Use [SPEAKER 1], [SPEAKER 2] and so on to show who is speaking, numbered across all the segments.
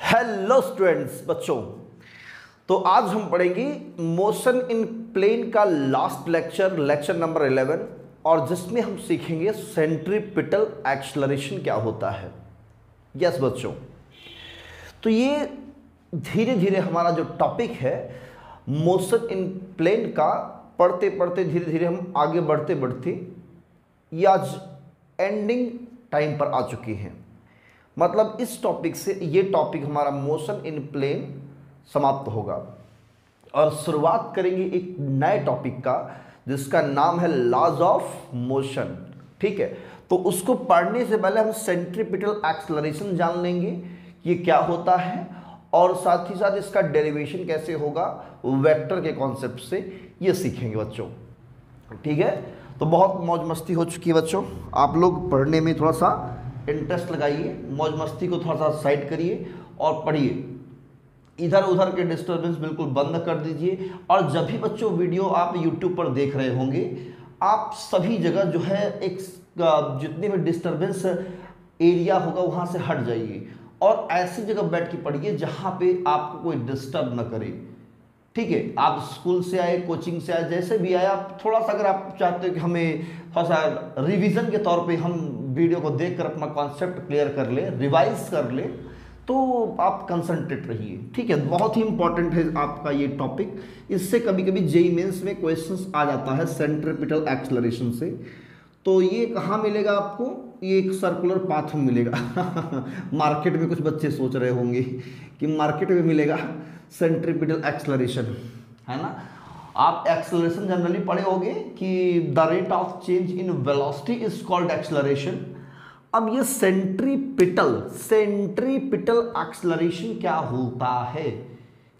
[SPEAKER 1] Hello students, बच्चों। तो आज हम पढ़ेंगे मोशन इन प्लेन का लास्ट लेक्चर, लेक्चर नंबर 11, और जिसमें हम सीखेंगे सेंट्रीपिटल एक्सेलरेशन क्या होता है। यस बच्चों, तो ये धीरे धीरे हमारा जो टॉपिक है मोशन इन प्लेन का, पढ़ते पढ़ते धीरे धीरे हम आगे बढ़ते बढ़ते ये आज एंडिंग टाइम पर आ चुकी हैं। मतलब इस टॉपिक से ये टॉपिक हमारा मोशन इन प्लेन समाप्त होगा और शुरुआत करेंगे एक नए टॉपिक का जिसका नाम है लॉज ऑफ मोशन। ठीक है, तो उसको पढ़ने से पहले हम सेंट्रीपिटल एक्सेलरेशन जान लेंगे ये क्या होता है, और साथ ही साथ इसका डेरिवेशन कैसे होगा वेक्टर के कॉन्सेप्ट से, ये सीखेंगे बच्चों। ठीक है, तो बहुत मौज मस्ती हो चुकी है बच्चों। आप लोग पढ़ने में थोड़ा सा इंटरेस्ट लगाइए, मौज मस्ती को थोड़ा सा साइड करिए और पढ़िए। इधर उधर के डिस्टर्बेंस बिल्कुल बंद कर दीजिए। और जब भी बच्चों वीडियो आप यूट्यूब पर देख रहे होंगे, आप सभी जगह जो है एक जितने भी डिस्टर्बेंस एरिया होगा वहाँ से हट जाइए और ऐसी जगह बैठ के पढ़िए जहाँ पे आपको कोई डिस्टर्ब न करे। ठीक है, आप स्कूल से आए, कोचिंग से आए, जैसे भी आए, आप थोड़ा सा अगर आप चाहते हो कि हमें थोड़ा सा रिवीजन के तौर पे हम वीडियो को देखकर अपना कॉन्सेप्ट क्लियर कर ले, रिवाइज कर ले, तो आप कंसंट्रेट रहिए। ठीक है, बहुत ही इंपॉर्टेंट है आपका ये टॉपिक। इससे कभी कभी जेईई मेंस में क्वेश्चंस आ जाता है सेंट्रीपिटल एक्सेलरेशन से। तो ये कहाँ मिलेगा आपको? ये एक सर्कुलर पाथ में मिलेगा। मार्केट में कुछ बच्चे सोच रहे होंगे कि मार्केट में मिलेगा सेंट्रीपिटल एक्सेलरेशन, है ना। आप एक्सेलरेशन जनरली पढ़े होंगे कि the rate of change in velocity is called acceleration. अब ये सेंट्रीपिटल एक्सेलरेशन क्या होता है,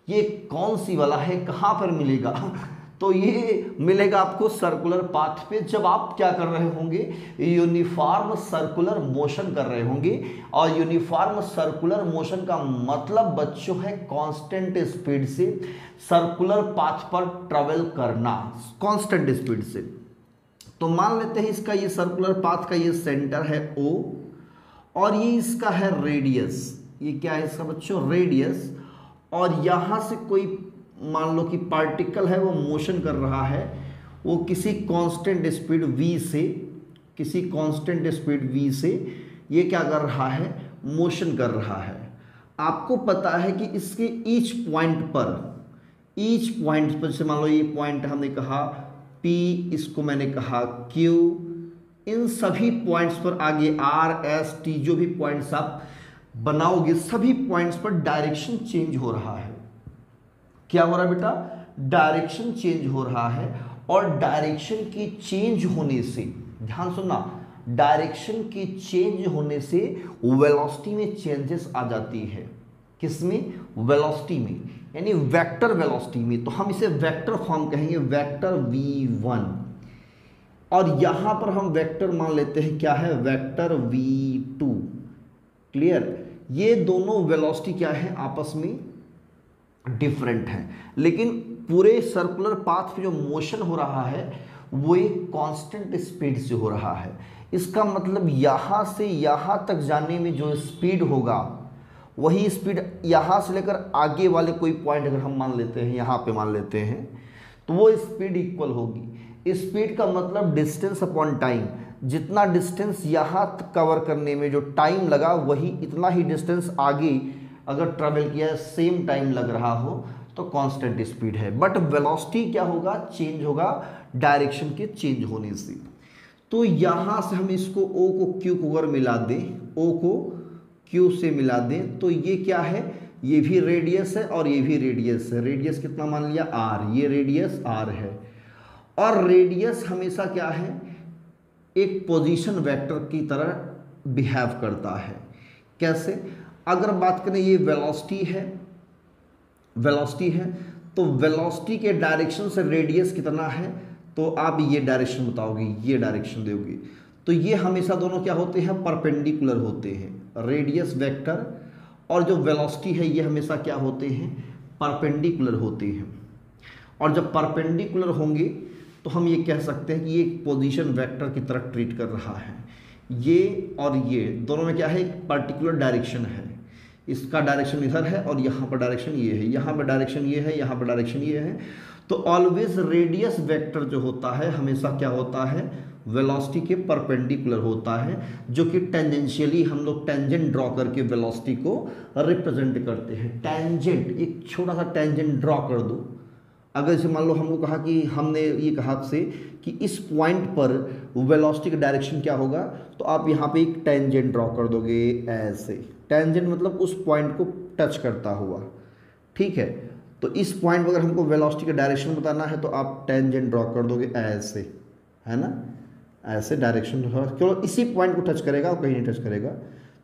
[SPEAKER 1] ये कौन सी वाला है, कहाँ पर मिलेगा? तो ये मिलेगा आपको सर्कुलर पाथ पे, जब आप क्या कर रहे होंगे, यूनिफॉर्म सर्कुलर मोशन कर रहे होंगे। और यूनिफॉर्म सर्कुलर मोशन का मतलब बच्चों है कांस्टेंट स्पीड से सर्कुलर पाथ पर ट्रेवल करना, कांस्टेंट स्पीड से। तो मान लेते हैं इसका ये सर्कुलर पाथ का ये सेंटर है O, और ये इसका है रेडियस। ये क्या है इसका बच्चों? रेडियस। और यहाँ से कोई मान लो कि पार्टिकल है वो मोशन कर रहा है, वो किसी कांस्टेंट स्पीड v से, किसी कांस्टेंट स्पीड v से ये क्या कर रहा है, मोशन कर रहा है। आपको पता है कि इसके ईच पॉइंट पर जैसे मान लो ये पॉइंट हमने कहा P, इसको मैंने कहा Q, इन सभी पॉइंट्स पर आगे R, S, T जो भी पॉइंट्स आप बनाओगे, सभी पॉइंट्स पर डायरेक्शन चेंज हो रहा है। क्या हो रहा है बेटा? डायरेक्शन चेंज हो रहा है। और डायरेक्शन की चेंज होने से, ध्यान सुनना, डायरेक्शन की चेंज होने से वेलोसिटी में चेंजेस आ जाती है। किसमें? वेलोसिटी में, यानी वेक्टर वेलोसिटी में। तो हम इसे वेक्टर फॉर्म कहेंगे, वेक्टर v1। और यहां पर हम वेक्टर मान लेते हैं क्या है, वेक्टर v2। क्लियर? ये दोनों वेलोसिटी क्या है, आपस में डिफरेंट है, लेकिन पूरे सर्कुलर पाथ पे जो मोशन हो रहा है वो एक कांस्टेंट स्पीड से हो रहा है। इसका मतलब यहाँ से यहाँ तक जाने में जो स्पीड होगा वही स्पीड यहाँ से लेकर आगे वाले कोई पॉइंट अगर हम मान लेते हैं, यहाँ पे मान लेते हैं, तो वो स्पीड इक्वल होगी। स्पीड का मतलब डिस्टेंस अपॉन टाइम। जितना डिस्टेंस यहाँ तक कवर करने में जो टाइम लगा, वही इतना ही डिस्टेंस आगे अगर ट्रेवल किया सेम टाइम लग रहा हो तो कांस्टेंट स्पीड है। बट वेलोसिटी क्या होगा, चेंज होगा डायरेक्शन के चेंज होने से। तो यहाँ से हम इसको O को Q को अगर मिला दें, O को Q से मिला दें, तो ये क्या है, ये भी रेडियस है और ये भी रेडियस है। रेडियस कितना मान लिया, R, ये रेडियस R है। और रेडियस हमेशा क्या है, एक पोजीशन वेक्टर की तरह बिहेव करता है। कैसे? अगर बात करें ये वेलोसिटी है, तो वेलोसिटी के डायरेक्शन से रेडियस कितना है, तो आप ये डायरेक्शन बताओगे, ये डायरेक्शन दोगे, तो ये हमेशा दोनों क्या होते हैं, परपेंडिकुलर होते हैं। रेडियस वेक्टर और जो वेलोसिटी है ये हमेशा क्या होते हैं, परपेंडिकुलर होते हैं। और जब परपेंडिकुलर होंगे तो हम ये कह सकते हैं कि ये एक पोजीशन वेक्टर की तरह ट्रीट कर रहा है। ये और ये दोनों में क्या है, एक पर्टिकुलर डायरेक्शन है। इसका डायरेक्शन इधर है और यहाँ पर डायरेक्शन ये है, यहाँ पर डायरेक्शन ये है, यहाँ पर डायरेक्शन ये है। तो ऑलवेज रेडियस वेक्टर जो होता है हमेशा क्या होता है, वेलोसिटी के परपेंडिकुलर होता है, जो कि टेंजेंशियली हम लोग टेंजेंट ड्रॉ करके वेलोसिटी को रिप्रेजेंट करते हैं। टेंजेंट, एक छोटा सा टेंजेंट ड्रॉ कर दो। अगर जैसे मान लो हमको कहा कि हमने ये कहा आपसे कि इस पॉइंट पर वेलोसिटी का डायरेक्शन क्या होगा, तो आप यहाँ पे एक टेंजेंट ड्रॉ कर दोगे ऐसे। टेंजेंट मतलब उस पॉइंट को टच करता हुआ, ठीक है। तो इस पॉइंट पर अगर हमको वेलोसिटी का डायरेक्शन बताना है तो आप टेंजेंट ड्रॉ कर दोगे ऐसे, है ना, ऐसे डायरेक्शन केवल इसी पॉइंट को टच करेगा और कहीं नहीं टच करेगा।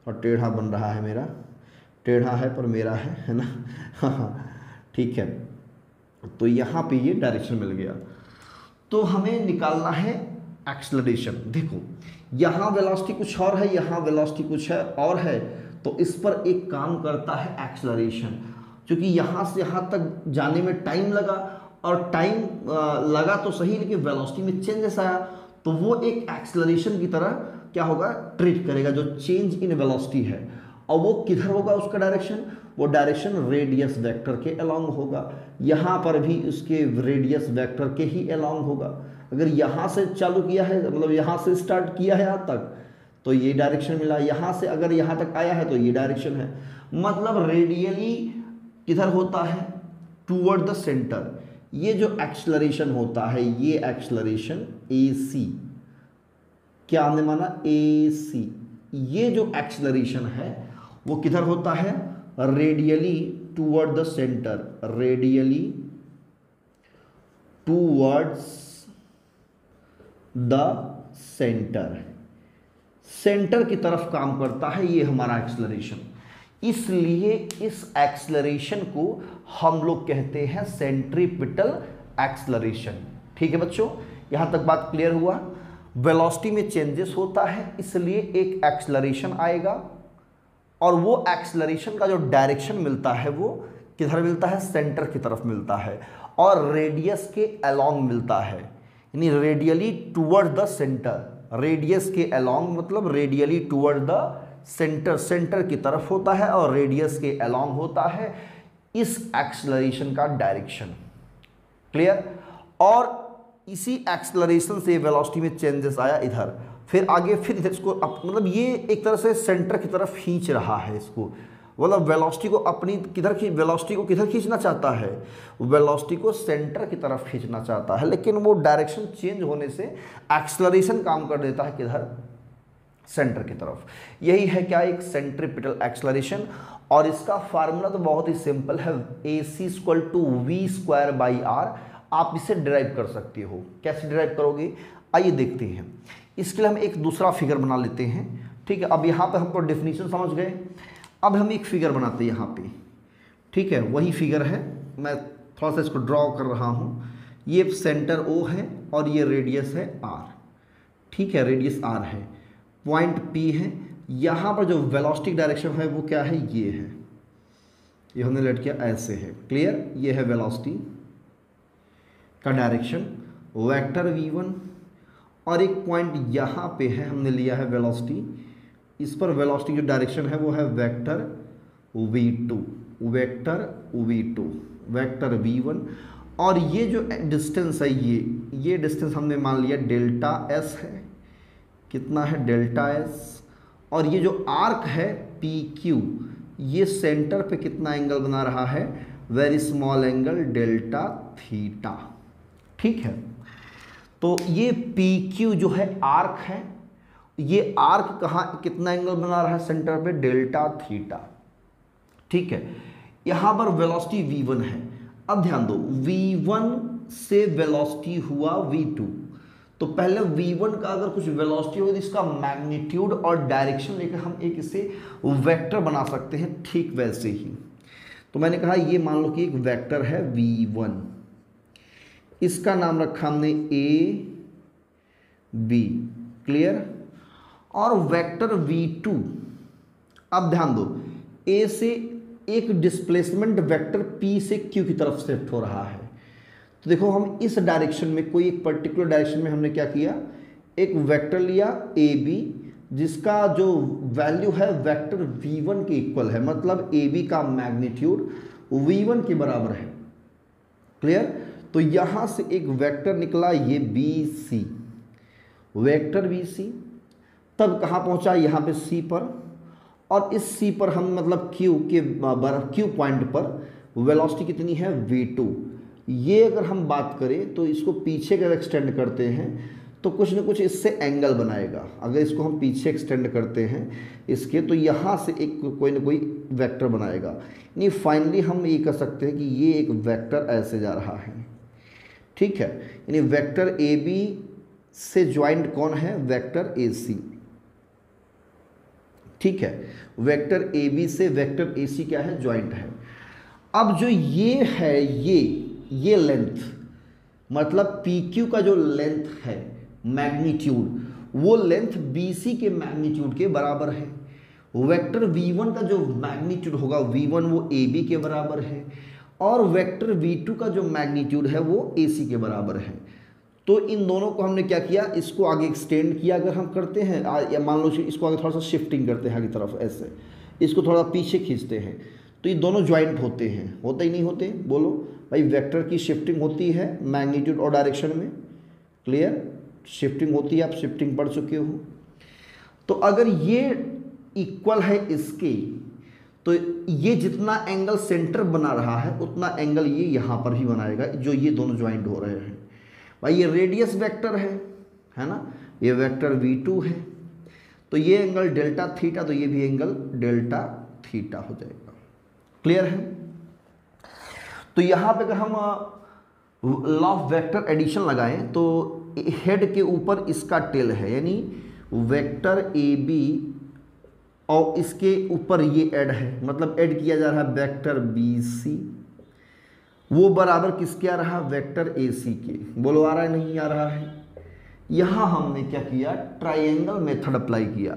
[SPEAKER 1] और टेढ़ा बन रहा है मेरा, टेढ़ा है पर मेरा है ना। हाँ, ठीक है। तो यहाँ पे ये डायरेक्शन मिल गया। तो हमें निकालना है एक्सेलरेशन। देखो यहाँ वेलोसिटी कुछ और है, यहाँ वेलोसिटी कुछ है और है, तो इस पर एक काम करता है एक्सेलरेशन। क्योंकि यहाँ से यहाँ तक जाने में टाइम लगा, और टाइम लगा तो सही, लेकिन वेलोसिटी में चेंजेस आया, तो वो एक एक्सेलरेशन की तरह क्या होगा, ट्रीट करेगा, जो चेंज इन वेलोसिटी है। और वो किधर होगा उसका डायरेक्शन, वो डायरेक्शन रेडियस वेक्टर के अलोंग होगा। यहाँ पर भी उसके रेडियस वेक्टर के ही अलोंग होगा। अगर यहाँ से चालू किया है, मतलब यहाँ से स्टार्ट किया है यहाँ तक, तो ये डायरेक्शन मिला। यहाँ से अगर यहाँ तक आया है तो ये डायरेक्शन है। मतलब रेडियली किधर होता है, टूवर्ड द सेंटर। ये जो एक्सेलरेशन होता है, ये एक्सेलरेशन AC, क्या हमने माना, AC। ये जो एक्सेलरेशन है वो किधर होता है, radially toward the centre, radially towards the centre, centre की तरफ काम करता है ये हमारा एक्सेलरेशन। इसलिए इस एक्सेलरेशन को हम लोग कहते हैं सेंट्रीपिटल एक्सेलरेशन। ठीक है बच्चों, यहां तक बात क्लियर हुआ। वेलोसिटी में चेंजेस होता है, इसलिए एक एक्सेलरेशन आएगा, और वो एक्सेलरेशन का जो डायरेक्शन मिलता है वो किधर मिलता है, सेंटर की तरफ मिलता है, और रेडियस के अलोंग मिलता है, यानी radially toward the centre. Radius के अलोंग मतलब radially toward the centre, centre की तरफ होता है, और रेडियस के अलोंग होता है इस एक्सेलरेशन का डायरेक्शन। क्लियर। और इसी एक्सेलरेशन से वेलोसिटी में चेंजेस आया इधर, फिर आगे, फिर इधर इसको मतलब ये एक तरह से सेंटर की तरफ खींच रहा है इसको, मतलब वेलोसिटी को अपनी वेलोसिटी को किधर खींचना चाहता है, वेलोसिटी को सेंटर की तरफ खींचना चाहता है, लेकिन वो डायरेक्शन चेंज होने से एक्सेलरेशन काम कर देता है किधर, सेंटर की तरफ। यही है क्या, एक सेंट्रीपिटल एक्सेलरेशन। और इसका फार्मूला तो बहुत ही सिंपल है, AC=v²/r। आप इसे डिराइव कर सकते हो। कैसे डिराइव करोगे, आइए देखते हैं। इसके लिए हम एक दूसरा फिगर बना लेते हैं। ठीक है, अब यहाँ पे हमको डेफिनेशन समझ गए। अब हम एक फिगर बनाते हैं यहाँ पे। ठीक है, वही फिगर है, मैं थोड़ा सा इसको ड्रॉ कर रहा हूँ। ये सेंटर O है और ये रेडियस है R। ठीक है, रेडियस R है, पॉइंट P है। यहाँ पर जो वेलोसिटी डायरेक्शन है वो क्या है, ये है, ये हमने लेट किया ऐसे है। क्लियर, ये है वेलोसिटी का डायरेक्शन, वेक्टर V1, और एक पॉइंट यहाँ पे है, हमने लिया है वेलोसिटी। इस पर वेलोसिटी जो डायरेक्शन है वो है vector V2, vector V2, vector V1। और ये जो डिस्टेंस है, ये डिस्टेंस हमने मान लिया डेल्टा S है। कितना है, डेल्टा S। और ये जो आर्क है PQ, ये सेंटर पे कितना एंगल बना रहा है, very small angle, delta theta. ठीक है, तो ये PQ जो है आर्क है, ये आर्क कहाँ कितना एंगल बना रहा है, सेंटर पे, डेल्टा थीटा। ठीक है, यहाँ पर वेलोसिटी V1 है। अब ध्यान दो, V1 से वेलोसिटी हुआ V2, तो पहले V1 का अगर कुछ वेलोसिटी होगी तो इसका मैग्नीट्यूड और डायरेक्शन लेकर हम एक इसे वेक्टर बना सकते हैं। ठीक वैसे ही, तो मैंने कहा ये मान लो कि एक वेक्टर है V1, इसका नाम रखा हमने A B। क्लियर। और वेक्टर V2, अब ध्यान दो, A से एक डिस्प्लेसमेंट वेक्टर P से Q की तरफ शिफ्ट हो रहा है। तो देखो, हम इस डायरेक्शन में, कोई एक पर्टिकुलर डायरेक्शन में हमने क्या किया, एक वेक्टर लिया AB, जिसका जो वैल्यू है वेक्टर v1 के इक्वल है, मतलब AB का मैग्नीट्यूड v1 के बराबर है। क्लियर? तो यहां से एक वेक्टर निकला ये BC, वेक्टर BC, तब कहाँ पहुंचा? यहाँ पे C पर, और इस C पर हम मतलब Q पॉइंट पर वेलोसिटी कितनी है? v2। ये अगर हम बात करें तो इसको पीछे अगर एक्सटेंड करते हैं तो कुछ ना कुछ इससे एंगल बनाएगा। अगर इसको हम पीछे एक्सटेंड करते हैं इसके, तो यहाँ से एक कोई ना कोई वेक्टर बनाएगा। यानी फाइनली हम ये कह सकते हैं कि ये एक वेक्टर ऐसे जा रहा है। ठीक है, यानी वेक्टर AB से ज्वाइंट कौन है? Vector AC। ठीक है, वेक्टर AB से वेक्टर AC क्या है? ज्वाइंट है। अब जो ये है, ये लेंथ, मतलब PQ का जो लेंथ है मैग्नीट्यूड, वो लेंथ BC के मैग्नीट्यूड के बराबर है। वेक्टर V1 का जो मैग्नीट्यूड होगा V1 वो AB के बराबर है, और वेक्टर V2 का जो मैग्नीट्यूड है वो AC के बराबर है। तो इन दोनों को हमने क्या किया? इसको आगे एक्सटेंड किया। अगर हम करते हैं या मान लो इसको आगे थोड़ा सा शिफ्टिंग करते हैं आगे तरफ, ऐसे इसको थोड़ा पीछे खींचते हैं, तो ये दोनों ज्वाइंट होते हैं। होते ही नहीं होते? बोलो भाई, वेक्टर की शिफ्टिंग होती है मैग्नीट्यूड और डायरेक्शन में। क्लियर? शिफ्टिंग होती है, आप शिफ्टिंग पढ़ चुके हो। तो अगर ये इक्वल है इसके, तो ये जितना एंगल सेंटर बना रहा है उतना एंगल ये यहाँ पर भी बनाएगा, जो ये दोनों ज्वाइंट हो रहे हैं। भाई ये रेडियस वेक्टर है ना, ये वेक्टर V2 है, तो ये एंगल डेल्टा थीटा, तो ये भी एंगल डेल्टा थीटा हो जाएगा। क्लियर है? तो यहाँ पे अगर हम लॉ ऑफ वेक्टर एडिशन लगाएं तो हेड के ऊपर इसका टेल है, यानी वेक्टर AB, और इसके ऊपर ये ऐड है, मतलब ऐड किया जा रहा है वेक्टर BC, वो बराबर किसके आ रहा? वेक्टर AC के। बोलो आ रहा है? नहीं आ रहा है? यहाँ हमने क्या किया? ट्राइंगल मेथड अप्लाई किया।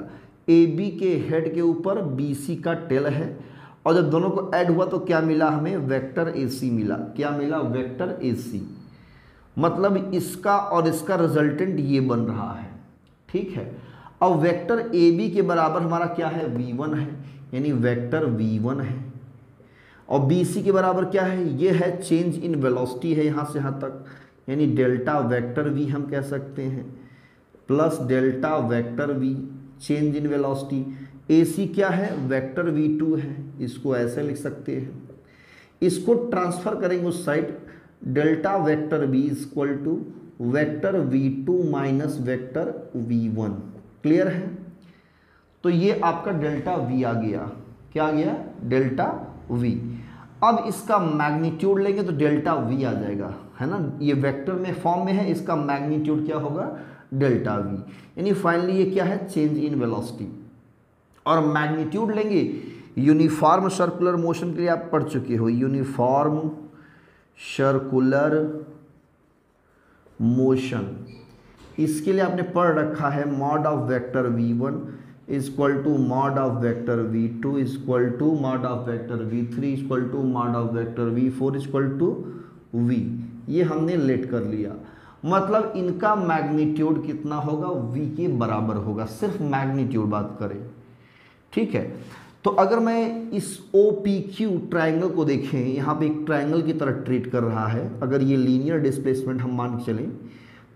[SPEAKER 1] AB के हेड के ऊपर BC का टेल है, और जब दोनों को ऐड हुआ तो क्या मिला हमें? वेक्टर AC मिला। क्या मिला? Vector AC। मतलब इसका और इसका रिजल्टेंट ये बन रहा है। ठीक है, अब वेक्टर AB के बराबर हमारा क्या है? V1 है, यानी वेक्टर V1 है, और BC के बराबर क्या है? ये है चेंज इन वेलोसिटी है यहाँ से यहाँ तक, यानी डेल्टा वेक्टर V हम कह सकते हैं, plus delta vector V change in velocity. AC क्या है? वेक्टर V2 है, इसको ऐसे लिख सकते हैं। इसको ट्रांसफर करेंगे उस side, delta vector V equal to vector V2 minus vector V1। Clear है? तो ये आपका डेल्टा V आ गया। क्या आ गया? Delta V। अब इसका मैग्नीट्यूड लेंगे तो डेल्टा V आ जाएगा, है ना। ये वेक्टर में फॉर्म में है, इसका मैग्नीट्यूड क्या होगा? Delta V। यानी फाइनली ये क्या है? Change in velocity. और मैग्नीट्यूड लेंगे यूनिफॉर्म सर्कुलर मोशन के लिए, आप पढ़ चुके हो यूनिफॉर्म सर्कुलर मोशन, इसके लिए आपने पढ़ रखा है mod of vector V1 equal to mod of vector V2 equal to mod of vector V3 equal to mod of vector V4 equal to V। ये हमने लेट कर लिया, मतलब इनका मैग्नीट्यूड कितना होगा? V के बराबर होगा, सिर्फ मैग्नीट्यूड बात करें। ठीक है, तो अगर मैं इस OPQ ट्राइंगल को देखें, यहाँ पे एक ट्राइंगल की तरह ट्रीट कर रहा है। अगर ये लीनियर डिस्प्लेसमेंट हम मान के चलें,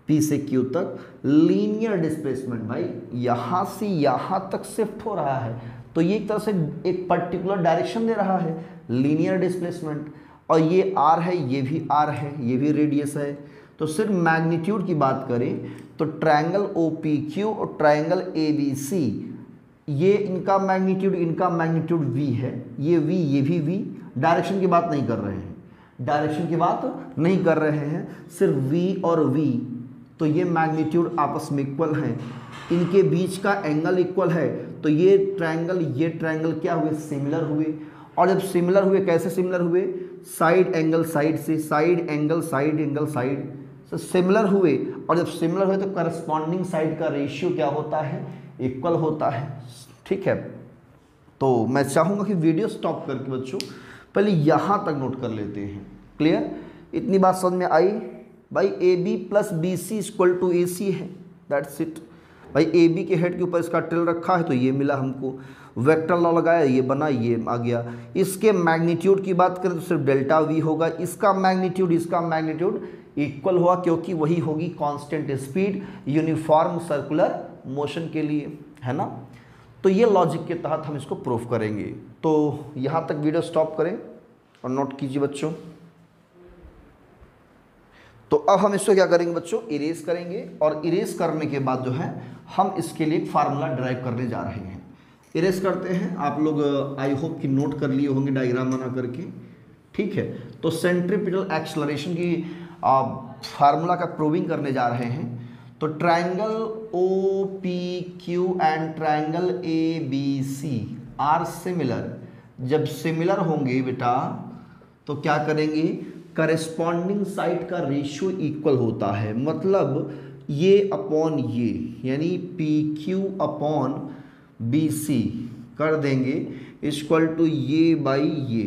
[SPEAKER 1] P से Q तक लीनियर डिस्प्लेसमेंट, भाई यहाँ से यहाँ तक शिफ्ट हो रहा है, तो ये एक तरह से एक पर्टिकुलर डायरेक्शन दे रहा है, लीनियर डिस्प्लेसमेंट। और ये R है, ये भी R है, ये भी रेडियस है। तो सिर्फ मैग्नीट्यूड की बात करें तो ट्राइंगल OPQ और ट्राइंगल ABC, ये इनका मैग्नीट्यूड V है, ये V, ये भी V। डायरेक्शन की बात नहीं कर रहे हैं, डायरेक्शन की बात नहीं कर रहे हैं, सिर्फ V और V। तो ये मैग्नीट्यूड आपस में इक्वल हैं, इनके बीच का एंगल इक्वल है, तो ये ट्रायंगल क्या हुए? सिमिलर हुए। और जब सिमिलर हुए, कैसे सिमिलर हुए? साइड एंगल साइड से, साइड एंगल साइड से सिमिलर हुए। और जब सिमिलर हुए तो करस्पॉन्डिंग साइड का रेशियो क्या होता है? इक्वल होता है। ठीक है, तो मैं चाहूँगा कि वीडियो स्टॉप करके बच्चों पहले यहाँ तक नोट कर लेते हैं। क्लियर? इतनी बात समझ में आई? भाई AB plus BC equal to AC है, दैट्स इट। भाई ए बी के हेड के ऊपर इसका टिल रखा है तो ये मिला हमको, वेक्टर लॉ लगाया ये बना, ये आ गया। इसके मैग्नीट्यूड की बात करें तो सिर्फ डेल्टा वी होगा, इसका मैग्नीट्यूड इक्वल हुआ क्योंकि वही होगी constant speed uniform circular motion के लिए, है ना। तो ये लॉजिक के तहत हम इसको प्रूफ करेंगे। तो यहाँ तक वीडियो स्टॉप करें और नोट कीजिए बच्चों। तो अब हम इसको क्या करेंगे बच्चों, इरेज करेंगे, और इरेज करने के बाद जो है हम इसके लिए एक फार्मूला ड्राइव करने जा रहे हैं। इरेज करते हैं, आप लोग आई होप कि नोट कर लिए होंगे डायग्राम बना करके, ठीक है। तो सेंट्रीपिटल एक्सेलरेशन की फार्मूला का प्रूविंग करने जा रहे हैं। तो triangle O P Q and triangle A B C are similar, जब सिमिलर होंगे बेटा तो क्या करेंगे, करेस्पॉन्डिंग साइड का रेशियो इक्वल होता है, मतलब ये अपॉन ये, यानी P Q upon B C कर देंगे इक्वल टू ये बाई ये,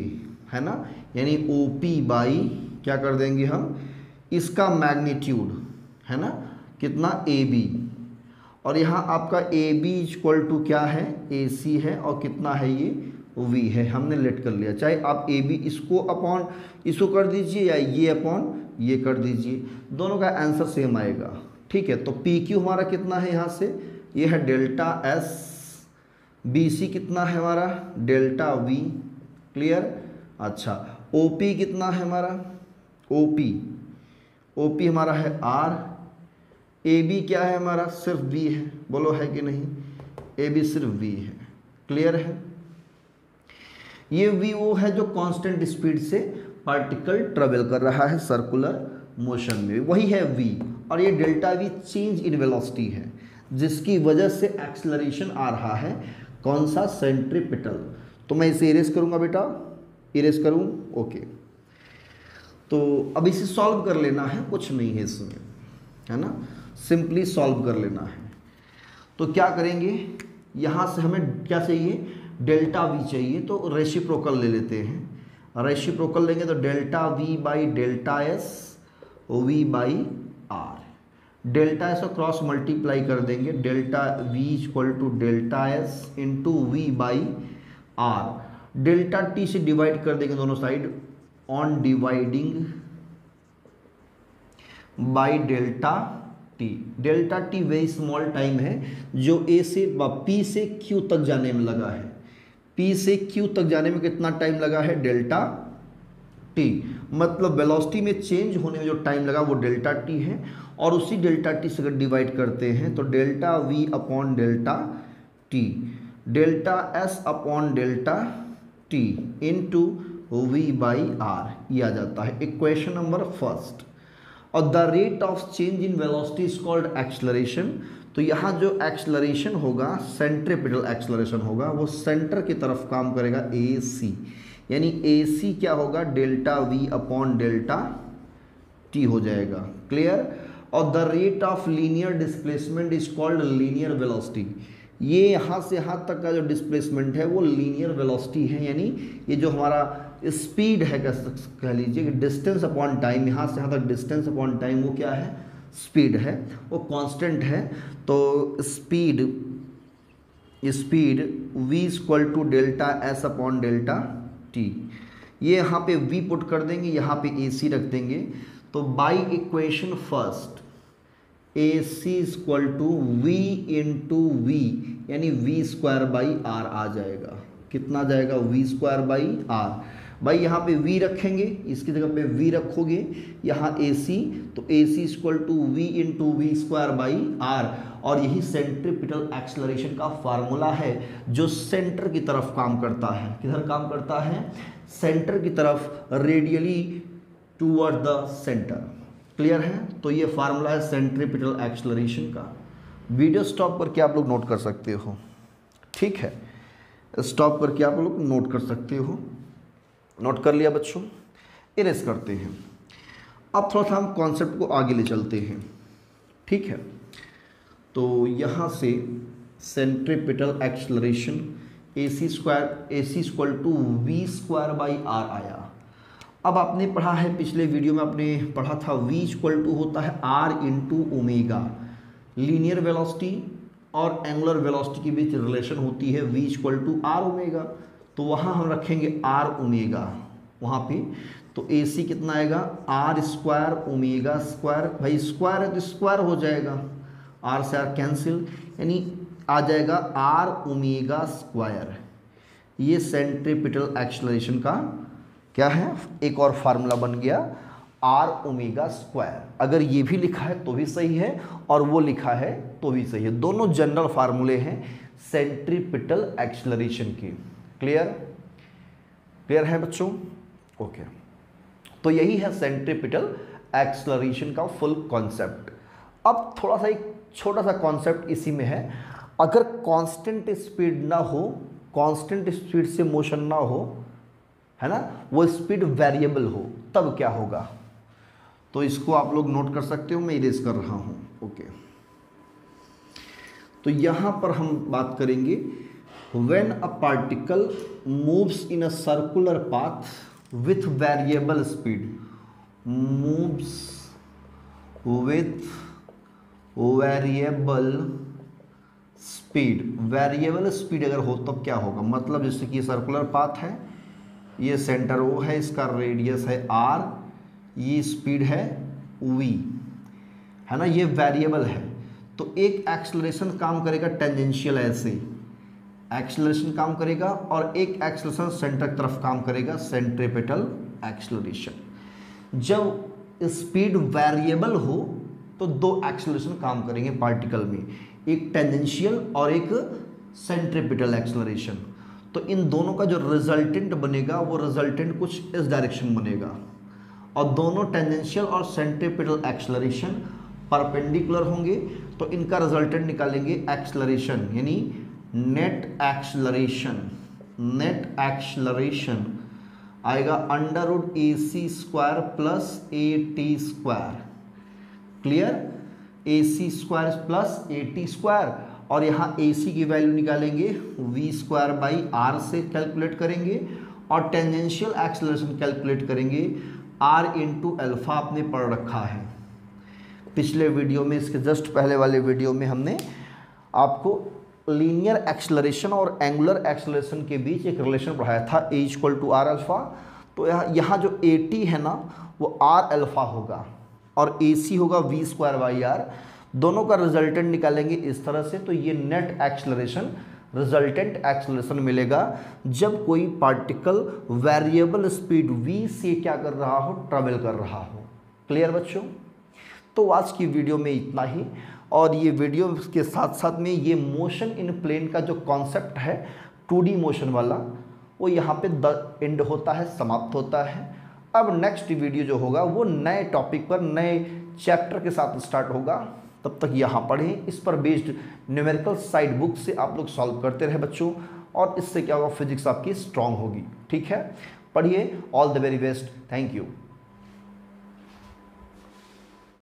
[SPEAKER 1] है ना, यानी ओ पी बाई क्या कर देंगे हम, इसका मैग्नीट्यूड, है ना, कितना ए बी, और यहाँ आपका ए बी इक्वल टू क्या है, ए सी है, और कितना है ये वी है, हमने लेट कर लिया। चाहे आप ए बी इसको अपॉन इसको कर दीजिए या ये अपॉन ये कर दीजिए, दोनों का आंसर सेम आएगा, ठीक है। तो पी क्यू हमारा कितना है, यहाँ से ये है डेल्टा एस, बी सी कितना है हमारा डेल्टा वी, क्लियर। अच्छा ओ पी कितना है हमारा, ओ पी हमारा है आर, ए बी क्या है हमारा सिर्फ वी है, बोलो है कि नहीं, ए बी सिर्फ वी है, क्लियर है। ये वी वो है जो कांस्टेंट स्पीड से पार्टिकल ट्रेवल कर रहा है सर्कुलर मोशन में, वही है वी, और ये delta we change in velocity है जिसकी वजह से एक्सेलरेशन आ रहा है, कौन सा, सेंट्रीपिटल। तो मैं इसे इरेज करूंगा बेटा, इरेज करूं, ओके। तो अब इसे सॉल्व कर लेना है, कुछ नहीं है इसमें, है ना, सिंपली सॉल्व कर लेना है। तो क्या करेंगे, यहाँ से हमें क्या चाहिए, डेल्टा वी चाहिए, तो रेसिप्रोकल ले लेते हैं। रेसिप्रोकल लेंगे तो delta v by delta s v by r, delta s को क्रॉस मल्टीप्लाई कर देंगे, delta v equal to delta s into v by r, delta t से डिवाइड कर देंगे दोनों side, on dividing by delta t. Delta t very small time है जो ए से पी से क्यू तक जाने में लगा है, पी से क्यू तक जाने में कितना टाइम लगा है, डेल्टा टी, मतलब वेलोसिटी में चेंज होने में जो टाइम लगा वो डेल्टा टी है, और उसी डेल्टा टी से अगर डिवाइड करते हैं तो delta v upon delta t, delta s upon delta t into v by r, ये आ जाता है इक्वेशन नंबर फर्स्ट। और the rate of change in velocity is called acceleration. तो यहाँ जो एक्सेलरेशन होगा सेंट्रीपिटल एक्सेलरेशन होगा, वो सेंटर की तरफ काम करेगा ए सी, यानी ए सी क्या होगा, delta v upon delta T हो जाएगा, क्लियर। और the rate of linear displacement is called linear velocity, ये यहाँ से यहाँ तक का जो डिस्प्लेसमेंट है वो लीनियर वेलोसिटी है, यानी ये जो हमारा स्पीड है कह लीजिए कि डिस्टेंस अपॉन टाइम, यहाँ से यहाँ तक डिस्टेंस अपॉन टाइम वो क्या है, स्पीड है, वो कांस्टेंट है। तो speed v equal to delta s upon delta t, ये यहाँ पे v पुट कर देंगे, यहाँ पे ए सी रख देंगे, तो by equation first A C equal to v into v, यानी वी स्क्वायर बाई आर आ जाएगा, कितना जाएगा, वी स्क्वायर बाई आर। भाई यहाँ पे v रखेंगे, इसकी जगह पे v रखोगे, यहाँ AC, तो AC equal to v into v square by r, और यही सेंट्रीपिटल एक्सेलरेशन का फार्मूला है जो सेंटर की तरफ काम करता है, किधर काम करता है, सेंटर की तरफ, radially toward the centre, clear है। तो ये फार्मूला है सेंट्रीपिटल एक्सेलरेशन का। वीडियो स्टॉप करके आप लोग नोट कर सकते हो, ठीक है, स्टॉप करके आप लोग नोट कर सकते हो। नोट कर लिया बच्चों, इरेज करते हैं। अब थोड़ा सा हम कॉन्सेप्ट को आगे ले चलते हैं, ठीक है। तो यहाँ से centripetal acceleration A C equal to v square by r आया। अब आपने पढ़ा है, पिछले वीडियो में आपने पढ़ा था v इक्वल टू होता है r into omega, linear velocity और एंगुलर वेलोसिटी के बीच रिलेशन होती है v equal to r omega, तो वहाँ हम रखेंगे आर ओमेगा वहाँ पे, तो ए सी कितना आएगा आर स्क्वायर ओमेगा स्क्वायर, भाई स्क्वायर है तो स्क्वायर हो जाएगा, आर से आर कैंसिल, यानी आ जाएगा आर ओमेगा स्क्वायर। ये सेंट्रीपिटल एक्सेलरेशन का क्या है, एक और फार्मूला बन गया आर ओमेगा स्क्वायर। अगर ये भी लिखा है तो भी सही है और वो लिखा है तो भी सही है, दोनों जनरल फार्मूले हैं सेंट्रीपिटल एक्सेलरेशन के। क्लियर, क्लियर है बच्चों? ओके, तो यही है सेंट्रीपिटल एक्सेलरेशन का फुल कॉन्सेप्ट। अब थोड़ा सा एक छोटा सा कॉन्सेप्ट इसी में है, अगर कांस्टेंट स्पीड ना हो, कांस्टेंट स्पीड से मोशन ना हो, है ना, वो स्पीड वेरिएबल हो, तब क्या होगा, तो इसको आप लोग नोट कर सकते हो, मैं इरेज कर रहा हूं। ओके, तो यहां पर हम बात करेंगे when a particle moves in a circular path with variable speed, moves with variable speed, variable speed अगर हो तब क्या होगा, मतलब जैसे कि सर्कुलर पाथ है, ये सेंटर ओ है, इसका रेडियस है आर, ये स्पीड है v, है ना, ये वेरिएबल है, तो एक एक्सेलरेशन काम करेगा टेंजेंशियल ऐसे, एक्सेलरेशन काम करेगा, और एक एक्सेलरेशन सेंटर की तरफ काम करेगा, सेंट्रीपिटल एक्सेलरेशन। जब स्पीड वेरिएबल हो तो दो एक्सेलरेशन काम करेंगे पार्टिकल में, एक टेंजेंशियल और एक सेंट्रीपिटल एक्सेलरेशन। तो इन दोनों का जो रिजल्टेंट बनेगा वो रिजल्टेंट कुछ इस डायरेक्शन बनेगा, और दोनों टेंजेंशियल और सेंट्रीपिटल एक्सेलरेशन परपेंडिकुलर होंगे, तो इनका रिजल्टेंट निकालेंगे एक्सेलरेशन, यानी नेट एक्सेलरेशन। नेट एक्सेलरेशन आएगा under root A C square plus A T square. Clear, A C square plus A T square, और यहाँ ए सी की वैल्यू निकालेंगे वी स्क्वायर बाई आर से कैलकुलेट करेंगे, और टेंजेंशियल एक्सेलरेशन कैलकुलेट करेंगे r into alpha, आपने पढ़ रखा है पिछले वीडियो में, इसके जस्ट पहले वाले वीडियो में हमने आपको लीनियर एक्सेलरेशन और एंगुलर एक्सेलरेशन के बीच एक रिलेशन पढ़ाया था, ए इक्वल टू आर अल्फा। तो यहाँ जो ए टी है ना वो आर अल्फा होगा और ए सी होगा वी स्क्वायर बाई आर, दोनों का रिजल्टेंट निकालेंगे इस तरह से, तो ये नेट एक्सेलरेशन, रिजल्टेंट एक्सेलरेशन मिलेगा जब कोई पार्टिकल वेरिएबल स्पीड v से क्या कर रहा हो, ट्रैवल कर रहा हो। क्लियर बच्चों? तो आज की वीडियो में इतना ही, और ये वीडियो के साथ साथ में ये मोशन इन प्लेन का जो कॉन्सेप्ट है 2D मोशन वाला, वो यहाँ पे एंड होता है, समाप्त होता है। अब नेक्स्ट वीडियो जो होगा वो नए टॉपिक पर, नए चैप्टर के साथ स्टार्ट होगा, तब तक यहाँ पढ़ें, इस पर बेस्ड न्यूमेरिकल साइड बुक से आप लोग सॉल्व करते रहे बच्चों, और इससे क्या होगा, फिजिक्स आपकी स्ट्रांग होगी। ठीक है, पढ़िए, all the very best, thank you.